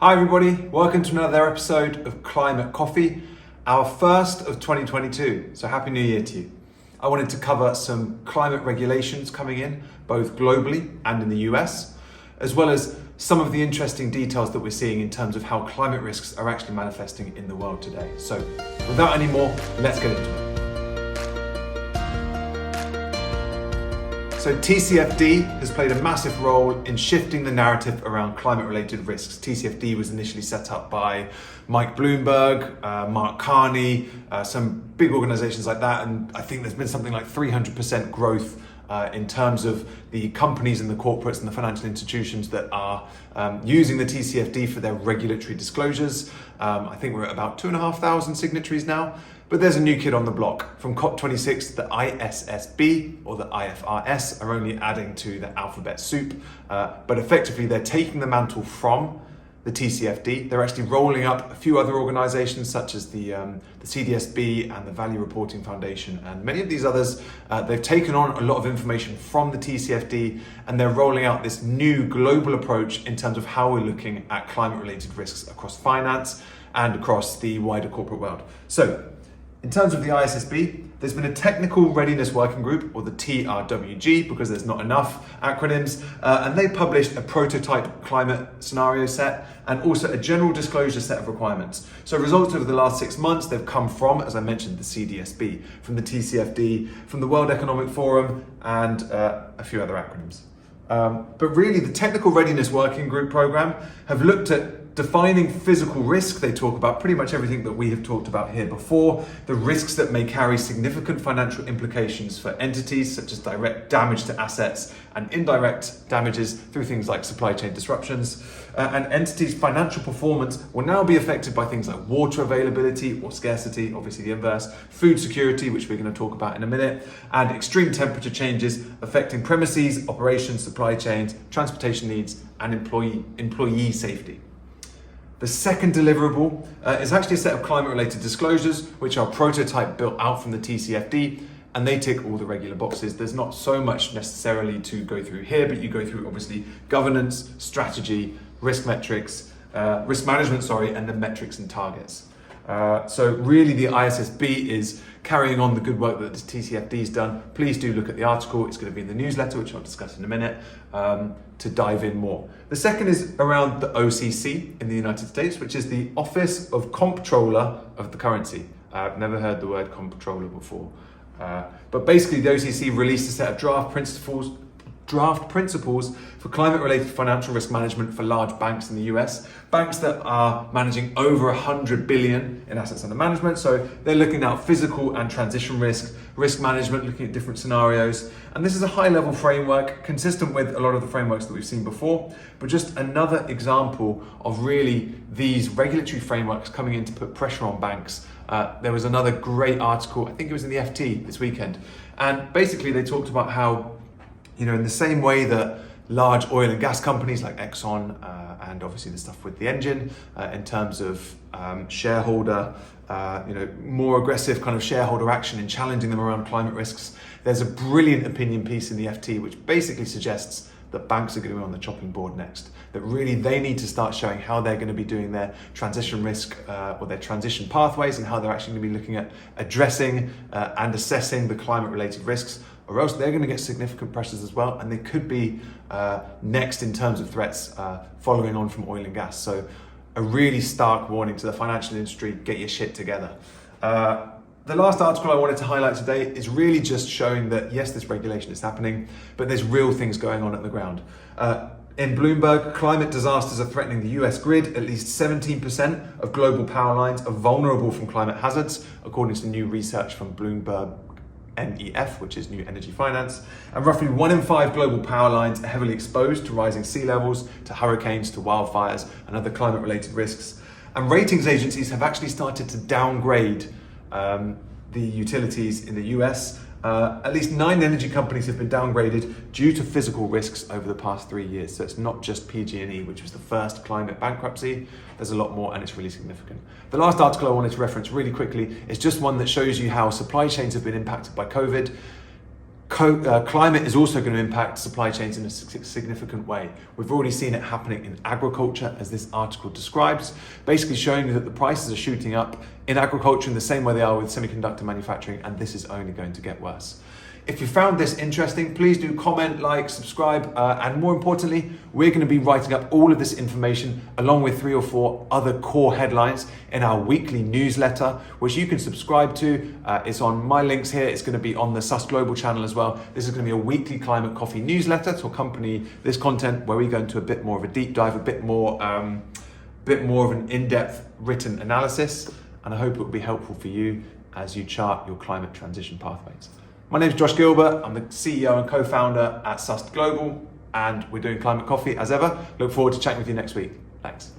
Hi everybody, welcome to another episode of Climate Coffee, our first of 2022, so Happy New Year to you. I wanted to cover some climate regulations coming in, both globally and in the US, as well as some of the interesting details that we're seeing in terms of how climate risks are actually manifesting in the world today. So without any more, let's get into it. So TCFD has played a massive role in shifting the narrative around climate-related risks. TCFD was initially set up by Mike Bloomberg, Mark Carney, some big organizations like that, and I think there's been something like 300% growth in terms of the companies and the corporates and the financial institutions that are using the TCFD for their regulatory disclosures. I think we're at about 2,500 signatories now. But there's a new kid on the block. From COP26, the ISSB or the IFRS are only adding to the alphabet soup, but effectively they're taking the mantle from the TCFD. They're actually rolling up a few other organizations such as the CDSB and the Value Reporting Foundation and many of these others. They've taken on a lot of information from the TCFD and they're rolling out this new global approach in terms of how we're looking at climate-related risks across finance and across the wider corporate world. So, in terms of the ISSB, there's been a Technical Readiness Working Group, or the TRWG, because there's not enough acronyms, and they published a prototype climate scenario set and also a general disclosure set of requirements. So results over the last 6 months, they've come from, as I mentioned, the CDSB, from the TCFD, from the World Economic Forum, and a few other acronyms. But really, the Technical Readiness Working Group program have looked at defining physical risk. They talk about pretty much everything that we have talked about here before, the risks that may carry significant financial implications for entities, such as direct damage to assets and indirect damages through things like supply chain disruptions. And entities' financial performance will now be affected by things like water availability or scarcity, obviously the inverse, food security, which we're going to talk about in a minute, and extreme temperature changes affecting premises, operations, supply chains, transportation needs, and employee safety. The second deliverable is actually a set of climate-related disclosures, which are prototype built out from the TCFD, and they tick all the regular boxes. There's not so much necessarily to go through here, but you go through obviously governance, strategy, risk management, and the metrics and targets. So really the ISSB is carrying on the good work that the TCFD's done. Please do look at the article. It's going to be in the newsletter, which I'll discuss in a minute, to dive in more. The second is around the OCC in the United States, which is the Office of Comptroller of the Currency. I've never heard the word comptroller before. But basically the OCC released a set of draft principles for climate-related financial risk management for large banks in the US. Banks that are managing over 100 billion in assets under management. So they're looking at physical and transition risk management, looking at different scenarios. And this is a high-level framework consistent with a lot of the frameworks that we've seen before, but just another example of really these regulatory frameworks coming in to put pressure on banks. There was another great article, I think it was in the FT this weekend. And basically they talked about how, in the same way that large oil and gas companies like Exxon and obviously the stuff with the engine in terms of shareholder, more aggressive kind of shareholder action in challenging them around climate risks. There's a brilliant opinion piece in the FT which basically suggests that banks are going to be on the chopping board next. That really they need to start showing how they're going to be doing their transition risk or their transition pathways and how they're actually going to be looking at addressing and assessing the climate-related risks, or else they're going to get significant pressures as well, and they could be next in terms of threats following on from oil and gas. So a really stark warning to the financial industry, get your shit together. The last article I wanted to highlight today is really just showing that yes, this regulation is happening, but there's real things going on at the ground. In Bloomberg, climate disasters are threatening the US grid. At least 17% of global power lines are vulnerable from climate hazards, according to new research from Bloomberg NEF, which is New Energy Finance. And roughly 1 in 5 global power lines are heavily exposed to rising sea levels, to hurricanes, to wildfires, and other climate-related risks. And ratings agencies have actually started to downgrade the utilities in the US. At least 9 energy companies have been downgraded due to physical risks over the past 3 years. So it's not just PG&E, which was the first climate bankruptcy. There's a lot more and it's really significant. The last article I wanted to reference really quickly is just one that shows you how supply chains have been impacted by COVID. Climate is also going to impact supply chains in a significant way. We've already seen it happening in agriculture, as this article describes, basically showing you that the prices are shooting up in agriculture in the same way they are with semiconductor manufacturing, and this is only going to get worse. If you found this interesting, please do comment, like, subscribe, and more importantly, we're going to be writing up all of this information along with 3 or 4 other core headlines in our weekly newsletter, which you can subscribe to. It's on my links here. It's going to be on the SUS Global channel as well. This is going to be a weekly Climate Coffee newsletter to accompany this content, where we go into a bit more of a deep dive, a bit more of an in-depth written analysis, and I hope it will be helpful for you as you chart your climate transition pathways. My name is Josh Gilbert. I'm the CEO and co-founder at SUS Global, and we're doing Climate Coffee as ever. Look forward to chatting with you next week. Thanks.